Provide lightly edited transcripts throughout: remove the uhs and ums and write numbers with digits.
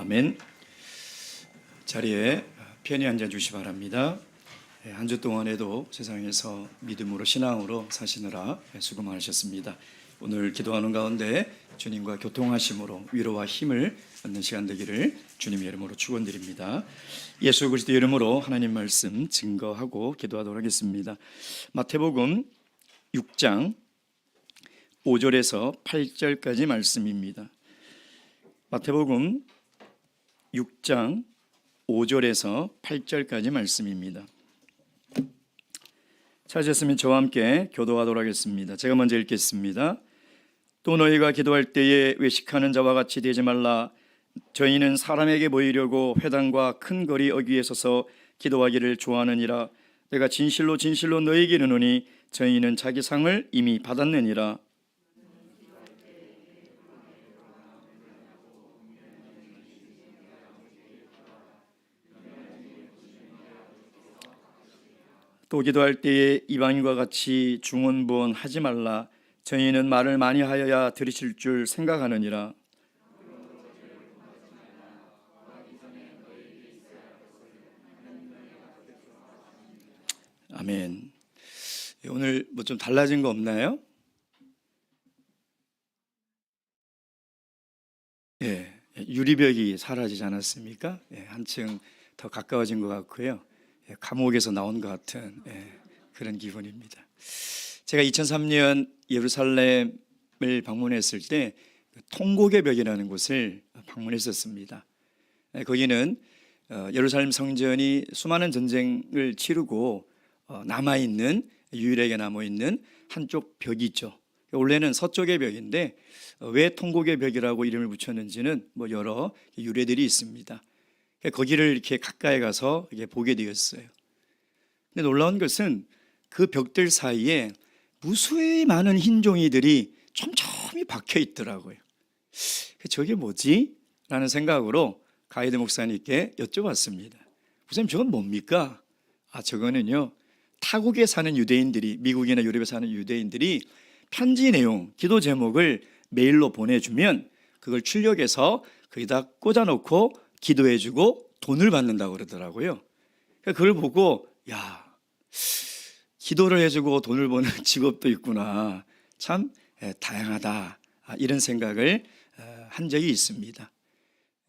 아멘. 자리에 편히 앉아 주시 바랍니다. 한 주 동안에도 세상에서 믿음으로 신앙으로 사시느라 수고 많으셨습니다. 오늘 기도하는 가운데 주님과 교통하심으로 위로와 힘을 얻는 시간 되기를 주님의 이름으로 축원드립니다. 예수 그리스도 이름으로 하나님 말씀 증거하고 기도하도록 하겠습니다. 마태복음 6장 5절에서 8절까지 말씀입니다. 마태복음 6장 5절에서 8절까지 말씀입니다. 찾으셨으면 저와 함께 교도하도록 하겠습니다. 제가 먼저 읽겠습니다. 또 너희가 기도할 때에 외식하는 자와 같이 되지 말라. 저희는 사람에게 보이려고 회당과 큰 거리 어귀에 서서 기도하기를 좋아하느니라. 내가 진실로 진실로 너희에게 이르노니 저희는 자기 상을 이미 받았느니라. 또 기도할 때에 이방인과 같이 중언부언하지 말라. 저희는 말을 많이 하여야 들으실 줄 생각하느니라. 아멘. 오늘 뭐 좀 달라진 거 없나요? 유리벽이 사라지지 않았습니까? 한층 더 가까워진 것 같고요. 감옥에서 나온 것 같은 그런 기분입니다. 제가 2003년 예루살렘을 방문했을 때 통곡의 벽이라는 곳을 방문했었습니다. 거기는 예루살렘 성전이 수많은 전쟁을 치르고 남아있는, 유일하게 남아있는 한쪽 벽이 있죠. 원래는 서쪽의 벽인데 왜 통곡의 벽이라고 이름을 붙였는지는 여러 유래들이 있습니다. 거기를 이렇게 가까이 가서 보게 되었어요. 근데 놀라운 것은 그 벽들 사이에 무수히 많은 흰 종이들이 촘촘히 박혀 있더라고요. 저게 뭐지? 라는 생각으로 가이드 목사님께 여쭤봤습니다. 목사님, 저건 뭡니까? 저거는요, 타국에 사는 유대인들이, 미국이나 유럽에 사는 유대인들이 편지 내용, 기도 제목을 메일로 보내주면 그걸 출력해서 거기다 꽂아놓고 기도해주고 돈을 받는다고 그러더라고요. 그걸 보고 기도를 해주고 돈을 버는 직업도 있구나, 참 다양하다, 이런 생각을 한 적이 있습니다.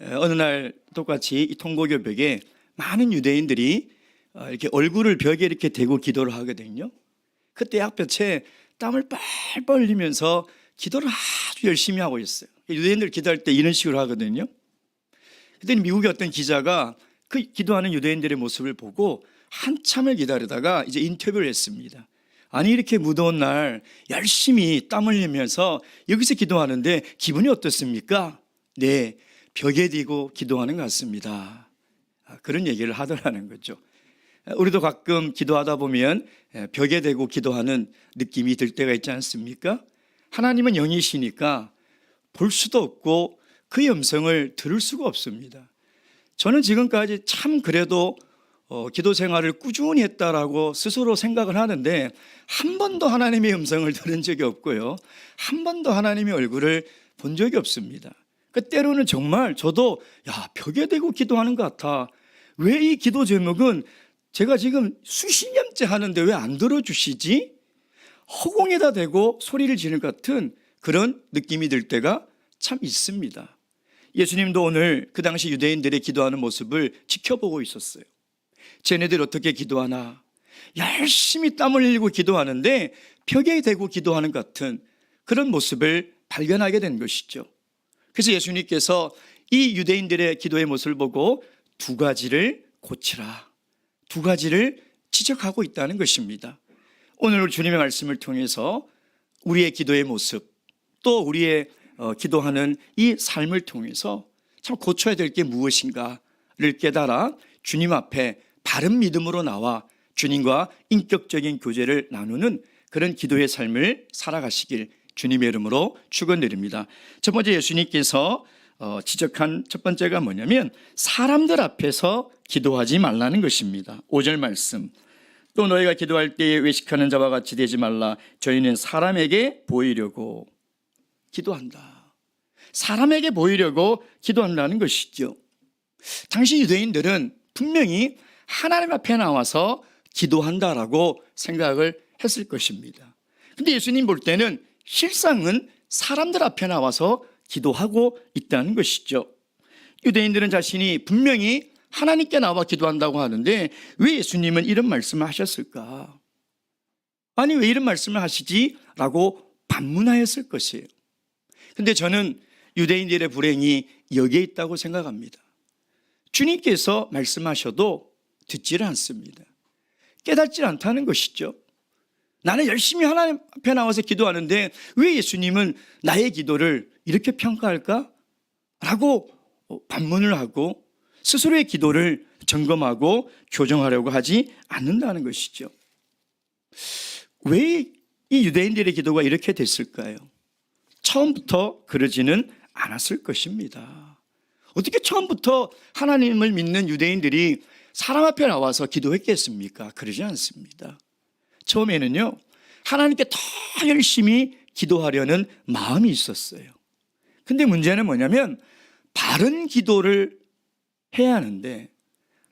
어느 날 똑같이 이 통곡의 벽에 많은 유대인들이 이렇게 얼굴을 벽에 이렇게 대고 기도를 하거든요. 그때 햇볕에 땀을 뻘뻘 흘리면서 기도를 아주 열심히 하고 있어요. 유대인들 기도할 때 이런 식으로 하거든요. 그때 미국의 어떤 기자가 그 기도하는 유대인들의 모습을 보고 한참을 기다리다가 이제 인터뷰를 했습니다. 아니, 이렇게 무더운 날 열심히 땀 흘리면서 여기서 기도하는데 기분이 어떻습니까? 네, 벽에 대고 기도하는 것 같습니다. 그런 얘기를 하더라는 거죠. 우리도 가끔 기도하다 보면 벽에 대고 기도하는 느낌이 들 때가 있지 않습니까? 하나님은 영이시니까 볼 수도 없고 그의 음성을 들을 수가 없습니다. 저는 지금까지 참 그래도 기도 생활을 꾸준히 했다라고 스스로 생각을 하는데 한 번도 하나님의 음성을 들은 적이 없고요, 한 번도 하나님의 얼굴을 본 적이 없습니다. 때로는 정말 저도 벽에 대고 기도하는 것 같아. 왜 이 기도 제목은 제가 지금 수십 년째 하는데 왜 안 들어주시지? 허공에다 대고 소리를 지르는 것 같은 그런 느낌이 들 때가 참 있습니다. 예수님도 오늘 그 당시 유대인들의 기도하는 모습을 지켜보고 있었어요. 쟤네들 어떻게 기도하나? 열심히 땀을 흘리고 기도하는데 벽에 대고 기도하는 것 같은 그런 모습을 발견하게 된 것이죠. 그래서 예수님께서 이 유대인들의 기도의 모습을 보고 두 가지를 고치라, 두 가지를 지적하고 있다는 것입니다. 오늘 주님의 말씀을 통해서 우리의 기도의 모습, 또 우리의 기도하는 이 삶을 통해서 참 고쳐야 될 게 무엇인가를 깨달아 주님 앞에 바른 믿음으로 나와 주님과 인격적인 교제를 나누는 그런 기도의 삶을 살아가시길 주님의 이름으로 축원드립니다. 첫 번째, 예수님께서 지적한 첫 번째가 뭐냐면 사람들 앞에서 기도하지 말라는 것입니다. 5절 말씀. 또 너희가 기도할 때에 외식하는 자와 같이 되지 말라. 저희는 사람에게 보이려고 기도한다. 사람에게 보이려고 기도한다는 것이죠. 당시 유대인들은 분명히 하나님 앞에 나와서 기도한다라고 생각을 했을 것입니다. 근데 예수님 볼 때는 실상은 사람들 앞에 나와서 기도하고 있다는 것이죠. 유대인들은 자신이 분명히 하나님께 나와 기도한다고 하는데 왜 예수님은 이런 말씀을 하셨을까? 아니, 왜 이런 말씀을 하시지? 라고 반문하였을 것이에요. 근데 저는 유대인들의 불행이 여기에 있다고 생각합니다. 주님께서 말씀하셔도 듣지를 않습니다. 깨닫지 않다는 것이죠. 나는 열심히 하나님 앞에 나와서 기도하는데 왜 예수님은 나의 기도를 이렇게 평가할까? 라고 반문을 하고 스스로의 기도를 점검하고 교정하려고 하지 않는다는 것이죠. 왜 이 유대인들의 기도가 이렇게 됐을까요? 처음부터 그러지는 않았을 것입니다. 어떻게 처음부터 하나님을 믿는 유대인들이 사람 앞에 나와서 기도했겠습니까? 그러지 않습니다. 처음에는요, 하나님께 더 열심히 기도하려는 마음이 있었어요. 근데 문제는 뭐냐면 바른 기도를 해야 하는데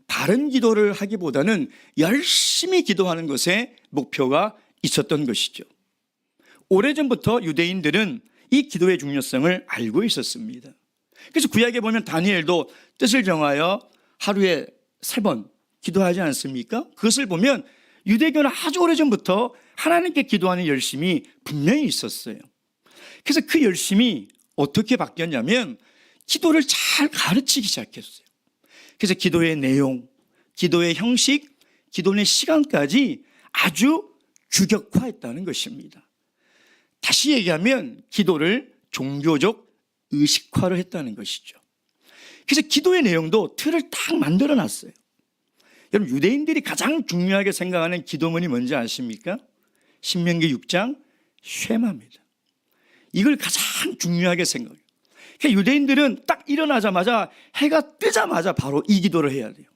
바른 기도를 하기보다는 열심히 기도하는 것에 목표가 있었던 것이죠. 오래전부터 유대인들은 이 기도의 중요성을 알고 있었습니다. 그래서 구약에 보면 다니엘도 뜻을 정하여 하루에 3번 기도하지 않습니까? 그것을 보면 유대교는 아주 오래전부터 하나님께 기도하는 열심이 분명히 있었어요. 그래서 그 열심이 어떻게 바뀌었냐면 기도를 잘 가르치기 시작했어요. 그래서 기도의 내용, 기도의 형식, 기도의 시간까지 아주 규격화했다는 것입니다. 다시 얘기하면 기도를 종교적 의식화를 했다는 것이죠. 그래서 기도의 내용도 틀을 딱 만들어 놨어요. 여러분, 유대인들이 가장 중요하게 생각하는 기도문이 뭔지 아십니까? 신명기 6장 쉐마입니다. 이걸 가장 중요하게 생각해요. 그러니까 유대인들은 딱 일어나자마자 해가 뜨자마자 바로 이 기도를 해야 돼요.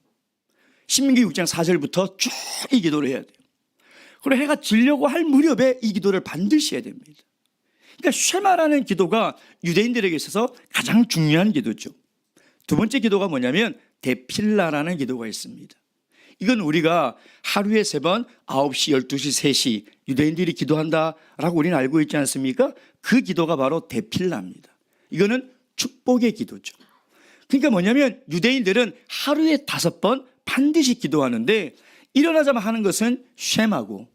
신명기 6장 4절부터 쭉 이 기도를 해야 돼요. 그리고 해가 지려고 할 무렵에 이 기도를 반드시 해야 됩니다. 그러니까 쉐마라는 기도가 유대인들에게 있어서 가장 중요한 기도죠. 두 번째 기도가 뭐냐면 데필라라는 기도가 있습니다. 이건 우리가 하루에 3번 9시, 12시, 3시 유대인들이 기도한다라고 우리는 알고 있지 않습니까? 그 기도가 바로 데필라입니다. 이거는 축복의 기도죠. 그러니까 뭐냐면 유대인들은 하루에 5번 반드시 기도하는데 일어나자마자 하는 것은 쉐마고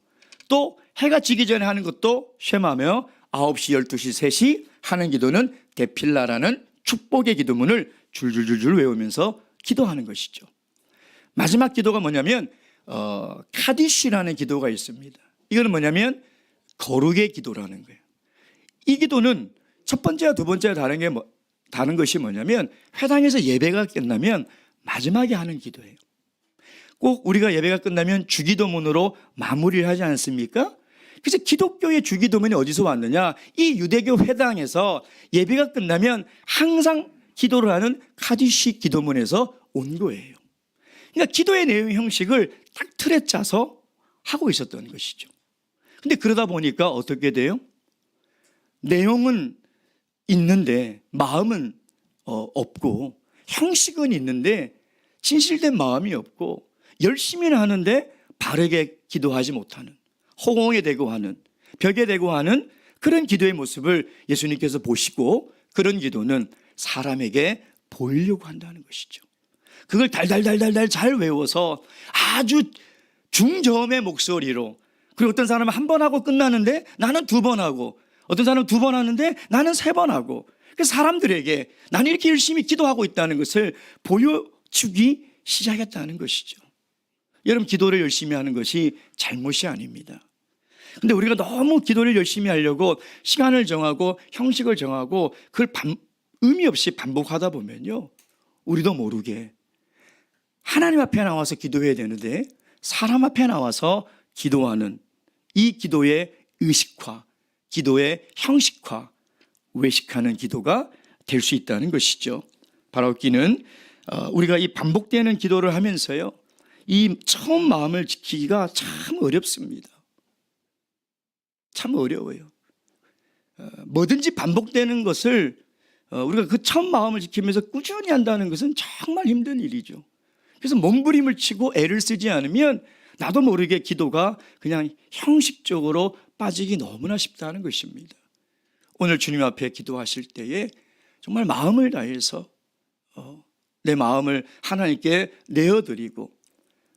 또 해가 지기 전에 하는 것도 쉐마며 9시, 12시, 3시 하는 기도는 데필라라는 축복의 기도문을 줄줄줄줄 외우면서 기도하는 것이죠. 마지막 기도가 뭐냐면 카디쉬라는 기도가 있습니다. 이거는 뭐냐면 거룩의 기도라는 거예요. 이 기도는 첫 번째와 두 번째와 다른 것이 뭐냐면 회당에서 예배가 끝나면 마지막에 하는 기도예요. 꼭 우리가 예배가 끝나면 주기도문으로 마무리를 하지 않습니까? 그래서 기독교의 주기도문이 어디서 왔느냐? 이 유대교 회당에서 예배가 끝나면 항상 기도를 하는 카디쉬 기도문에서 온 거예요. 그러니까 기도의 내용 형식을 딱 틀에 짜서 하고 있었던 것이죠. 근데 그러다 보니까 어떻게 돼요? 내용은 있는데 마음은 없고 형식은 있는데 진실된 마음이 없고 열심히는 하는데 바르게 기도하지 못하는 허공에 대고 하는 벽에 대고 하는 그런 기도의 모습을 예수님께서 보시고 그런 기도는 사람에게 보이려고 한다는 것이죠. 그걸 달달달달달 잘 외워서 아주 중저음의 목소리로 그리고 어떤 사람은 1번 하고 끝나는데 나는 2번 하고 어떤 사람은 2번 하는데 나는 3번 하고 그 사람들에게 나는 이렇게 열심히 기도하고 있다는 것을 보여주기 시작했다는 것이죠. 여러분, 기도를 열심히 하는 것이 잘못이 아닙니다. 근데 우리가 너무 기도를 열심히 하려고 시간을 정하고 형식을 정하고 그걸 의미 없이 반복하다 보면요, 우리도 모르게 하나님 앞에 나와서 기도해야 되는데 사람 앞에 나와서 기도하는 이 기도의 의식화, 기도의 형식화, 외식하는 기도가 될 수 있다는 것이죠. 바라옵기는 우리가 이 반복되는 기도를 하면서요, 이 처음 마음을 지키기가 참 어렵습니다. 참 어려워요. 뭐든지 반복되는 것을 우리가 그 첫 마음을 지키면서 꾸준히 한다는 것은 정말 힘든 일이죠. 그래서 몸부림을 치고 애를 쓰지 않으면 나도 모르게 기도가 그냥 형식적으로 빠지기 너무나 쉽다는 것입니다. 오늘 주님 앞에 기도하실 때에 정말 마음을 다해서 내 마음을 하나님께 내어드리고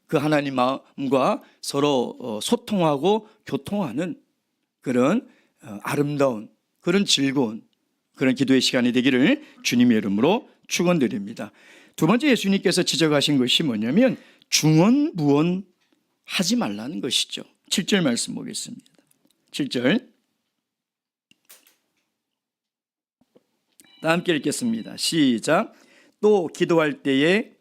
그 하나님 마음과 서로 소통하고 교통하는 그런 아름다운, 그런 즐거운 그런 기도의 시간이 되기를 주님의 이름으로 축원드립니다. 두 번째 예수님께서 지적하신 것이 뭐냐면 중언부언 하지 말라는 것이죠. 7절 말씀 보겠습니다. 7절 다 함께 읽겠습니다. 시작. 또 기도할 때에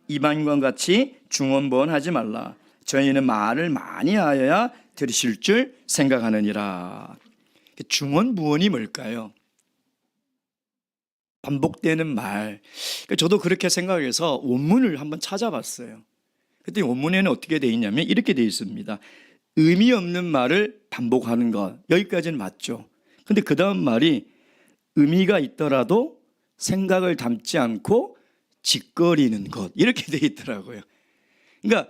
이방인과 같이 중언부언하지 말라. 저희는 말을 많이 하여야 들으실 줄 생각하느니라. 중언부언이 뭘까요? 반복되는 말. 저도 그렇게 생각해서 원문을 한번 찾아봤어요. 그때 원문에는 어떻게 되어 있냐면 이렇게 되어 있습니다. 의미 없는 말을 반복하는 것. 여기까지는 맞죠. 근데 그 다음 말이 의미가 있더라도 생각을 담지 않고 짓거리는 것. 이렇게 되어 있더라고요. 그러니까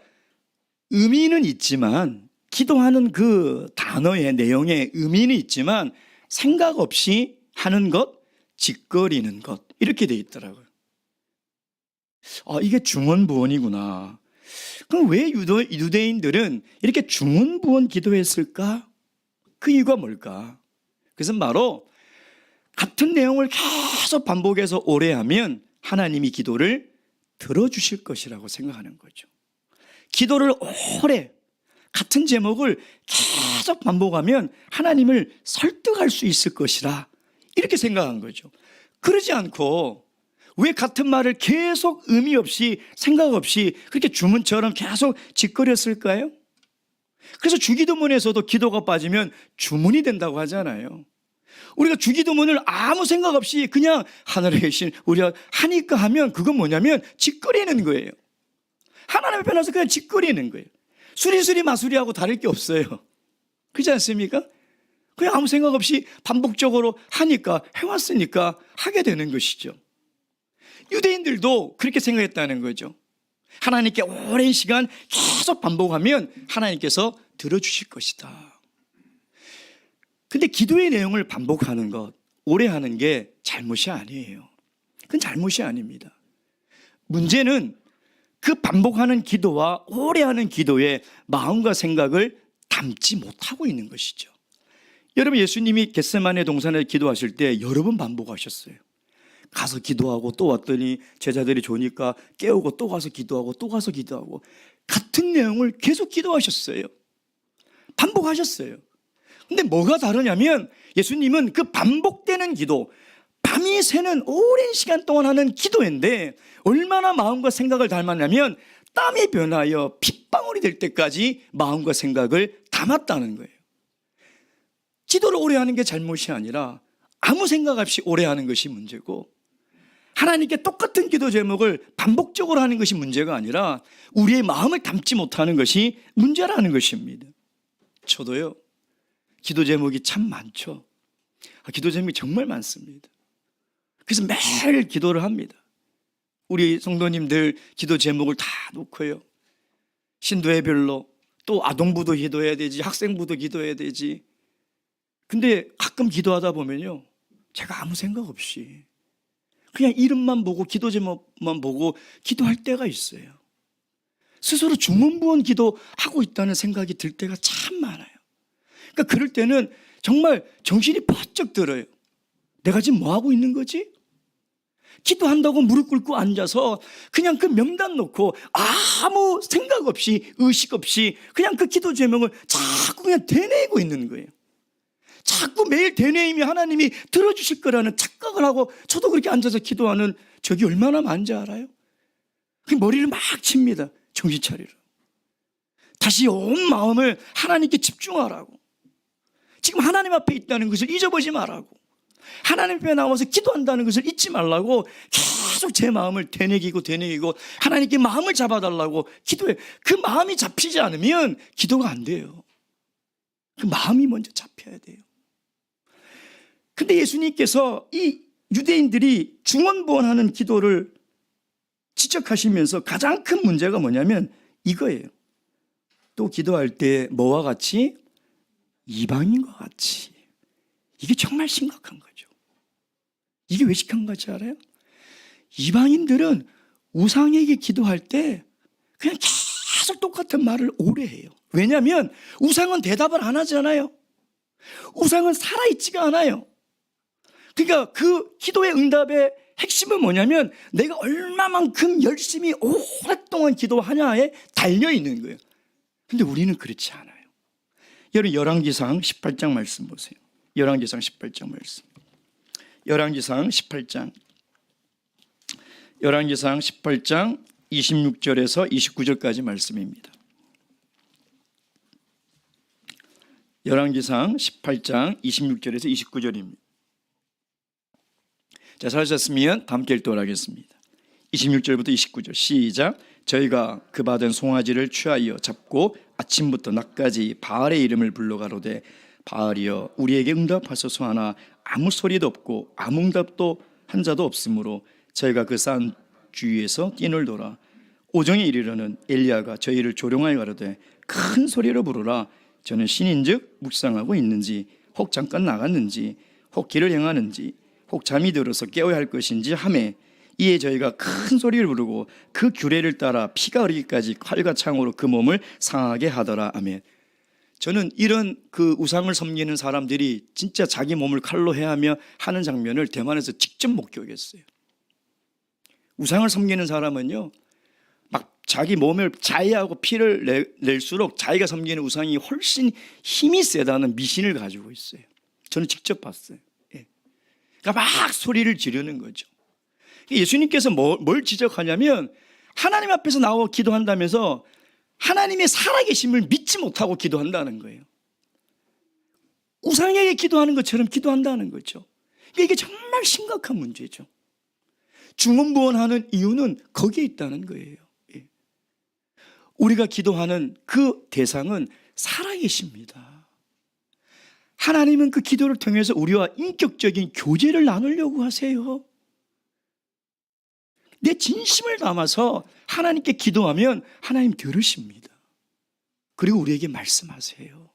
의미는 있지만 기도하는 그 단어의 내용에 의미는 있지만 생각 없이 하는 것, 짓거리는 것 이렇게 되어 있더라고요. 이게 중언부언이구나. 그럼 왜 유대인들은 이렇게 중언부언 기도했을까? 그 이유가 뭘까? 그것은 바로 같은 내용을 계속 반복해서 오래 하면 하나님이 기도를 들어주실 것이라고 생각하는 거죠. 기도를 오래 같은 제목을 계속 반복하면 하나님을 설득할 수 있을 것이라 이렇게 생각한 거죠. 그러지 않고 왜 같은 말을 계속 의미 없이 생각 없이 그렇게 주문처럼 계속 짓거렸을까요? 그래서 주기도문에서도 기도가 빠지면 주문이 된다고 하잖아요. 우리가 주기도문을 아무 생각 없이 그냥 하늘에 계신 우리가 하니까 하면 그건 뭐냐면 짓거리는 거예요. 하나님 앞에 나서 그냥 짓거리는 거예요. 수리수리 마수리하고 다를 게 없어요. 그렇지 않습니까? 그냥 아무 생각 없이 반복적으로 하니까 해왔으니까 하게 되는 것이죠. 유대인들도 그렇게 생각했다는 거죠. 하나님께 오랜 시간 계속 반복하면 하나님께서 들어주실 것이다. 근데 기도의 내용을 반복하는 것, 오래 하는 게 잘못이 아니에요. 그건 잘못이 아닙니다. 문제는 그 반복하는 기도와 오래 하는 기도의 마음과 생각을 담지 못하고 있는 것이죠. 여러분, 예수님이 겟세마네 동산에 기도하실 때 여러 번 반복하셨어요. 가서 기도하고 또 왔더니 제자들이 좋으니까 깨우고 또 가서 기도하고 또 가서 기도하고 같은 내용을 계속 기도하셨어요. 반복하셨어요. 근데 뭐가 다르냐면 예수님은 그 반복되는 기도, 밤이 새는 오랜 시간 동안 하는 기도인데 얼마나 마음과 생각을 닮았냐면 땀이 변하여 핏방울이 될 때까지 마음과 생각을 담았다는 거예요. 기도를 오래 하는 게 잘못이 아니라 아무 생각 없이 오래 하는 것이 문제고, 하나님께 똑같은 기도 제목을 반복적으로 하는 것이 문제가 아니라 우리의 마음을 담지 못하는 것이 문제라는 것입니다. 저도요, 기도 제목이 참 많죠. 기도 제목이 정말 많습니다. 그래서 매일 기도를 합니다. 우리 성도님들 기도 제목을 다 놓고요, 신도회별로 또 아동부도 기도해야 되지, 학생부도 기도해야 되지. 근데 가끔 기도하다 보면요, 제가 아무 생각 없이 그냥 이름만 보고 기도 제목만 보고 기도할 때가 있어요. 스스로 중언부언 기도하고 있다는 생각이 들 때가 참 많아요. 그러니까 그럴 때는 정말 정신이 번쩍 들어요. 내가 지금 뭐 하고 있는 거지? 기도한다고 무릎 꿇고 앉아서 그냥 그 명단 놓고 아무 생각 없이 의식 없이 그냥 그 기도 제목을 자꾸 그냥 되뇌이고 있는 거예요. 자꾸 매일 되뇌이면 하나님이 들어주실 거라는 착각을 하고, 저도 그렇게 앉아서 기도하는 적이 얼마나 많은지 알아요? 그 머리를 막 칩니다. 정신 차리라. 다시 온 마음을 하나님께 집중하라고. 지금 하나님 앞에 있다는 것을 잊어보지 말라고. 하나님 앞에 나와서 기도한다는 것을 잊지 말라고 계속 제 마음을 되뇌기고 하나님께 마음을 잡아달라고 기도해. 그 마음이 잡히지 않으면 기도가 안 돼요. 그 마음이 먼저 잡혀야 돼요. 근데 예수님께서 이 유대인들이 중언부언하는 기도를 지적하시면서 가장 큰 문제가 뭐냐면 이거예요. 또 기도할 때 뭐와 같이? 이방인과 같이. 이게 정말 심각한 거죠. 이게 왜 심각한 건지 알아요? 이방인들은 우상에게 기도할 때 그냥 계속 똑같은 말을 오래 해요. 왜냐하면 우상은 대답을 안 하잖아요. 우상은 살아있지가 않아요. 그러니까 그 기도의 응답의 핵심은 뭐냐면 내가 얼마만큼 열심히 오랫동안 기도하냐에 달려있는 거예요. 근데 우리는 그렇지 않아요. 여러분 열왕기상 18장 말씀 보세요. 열왕기상 18장 말씀. 열왕기상 18장 26절에서 29절까지 말씀입니다. 열왕기상 18장 26절에서 29절입니다. 자, 찾으셨으면 다 함께 읽도록하겠습니다. 26절부터 29절 시작. 저희가 그 받은 송아지를 취하여 잡고 아침부터 낮까지 바알의 이름을 불러 가로되 바알이여 우리에게 응답하소서 하나 아무 소리도 없고 아무 응답도 한 자도 없으므로 저희가 그 산 주위에서 뛰놀더라. 오정에 이르러는 엘리야가 저희를 조롱하여 가로되 큰 소리로 부르라. 저는 신인즉 묵상하고 있는지 혹 잠깐 나갔는지 혹 길을 행하는지 혹 잠이 들어서 깨어야 할 것인지 하매 이에 저희가 큰 소리를 부르고 그 규례를 따라 피가 흐르기까지 칼과 창으로 그 몸을 상하게 하더라. 아멘. 저는 이런 그 우상을 섬기는 사람들이 진짜 자기 몸을 칼로 해하며 하는 장면을 대만에서 직접 목격했어요. 우상을 섬기는 사람은요, 막 자기 몸을 자해하고 피를 낼수록 자기가 섬기는 우상이 훨씬 힘이 세다는 미신을 가지고 있어요. 저는 직접 봤어요. 예. 그러니까 막 소리를 지르는 거죠. 예수님께서 뭘 지적하냐면 하나님 앞에서 나와 기도한다면서 하나님의 살아계심을 믿지 못하고 기도한다는 거예요. 우상에게 기도하는 것처럼 기도한다는 거죠. 그러니까 이게 정말 심각한 문제죠. 중언부언하는 이유는 거기에 있다는 거예요. 우리가 기도하는 그 대상은 살아계십니다. 하나님은 그 기도를 통해서 우리와 인격적인 교제를 나누려고 하세요. 내 진심을 담아서 하나님께 기도하면 하나님 들으십니다. 그리고 우리에게 말씀하세요.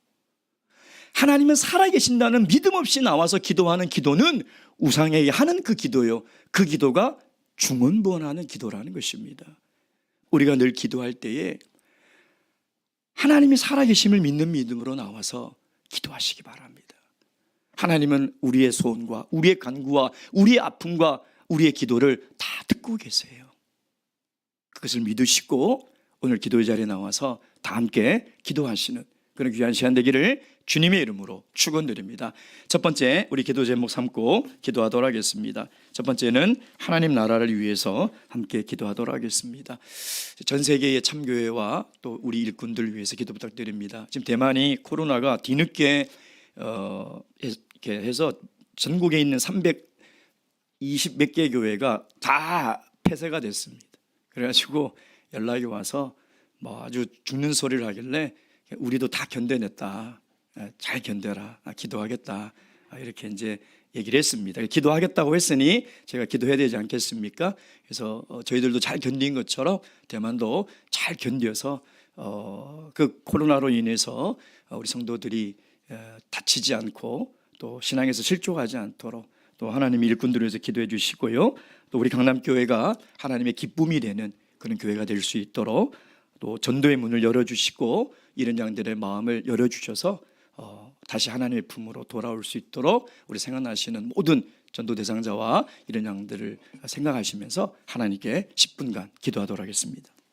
하나님은 살아계신다는 믿음 없이 나와서 기도하는 기도는 우상에게 하는 그 기도요. 그 기도가 중언부언하는 기도라는 것입니다. 우리가 늘 기도할 때에 하나님이 살아계심을 믿는 믿음으로 나와서 기도하시기 바랍니다. 하나님은 우리의 소원과 우리의 간구와 우리의 아픔과 우리의 기도를 다 듣고 계세요. 그것을 믿으시고 오늘 기도의 자리에 나와서 다 함께 기도하시는 그런 귀한 시간 되기를 주님의 이름으로 축원드립니다. 첫 번째 우리 기도 제목 삼고 기도하도록 하겠습니다. 첫 번째는 하나님 나라를 위해서 함께 기도하도록 하겠습니다. 전 세계의 참교회와 또 우리 일꾼들 위해서 기도 부탁드립니다. 지금 대만이 코로나가 뒤늦게 이렇게 해서 전국에 있는 320 몇 개 교회가 다 폐쇄가 됐습니다. 그래가지고 연락이 와서 뭐 아주 죽는 소리를 하길래 우리도 다 견뎌냈다. 잘 견뎌라. 기도하겠다. 이렇게 이제 얘기를 했습니다. 기도하겠다고 했으니 제가 기도해야 되지 않겠습니까? 그래서 저희들도 잘 견딘 것처럼 대만도 잘 견뎌서 그 코로나로 인해서 우리 성도들이 다치지 않고 또 신앙에서 실족하지 않도록 또 하나님의 일꾼들을 위해서 기도해 주시고요. 또 우리 강남교회가 하나님의 기쁨이 되는 그런 교회가 될 수 있도록 또 전도의 문을 열어주시고 이런 양들의 마음을 열어주셔서 다시 하나님의 품으로 돌아올 수 있도록 우리 생각나시는 모든 전도 대상자와 이런 양들을 생각하시면서 하나님께 10분간 기도하도록 하겠습니다.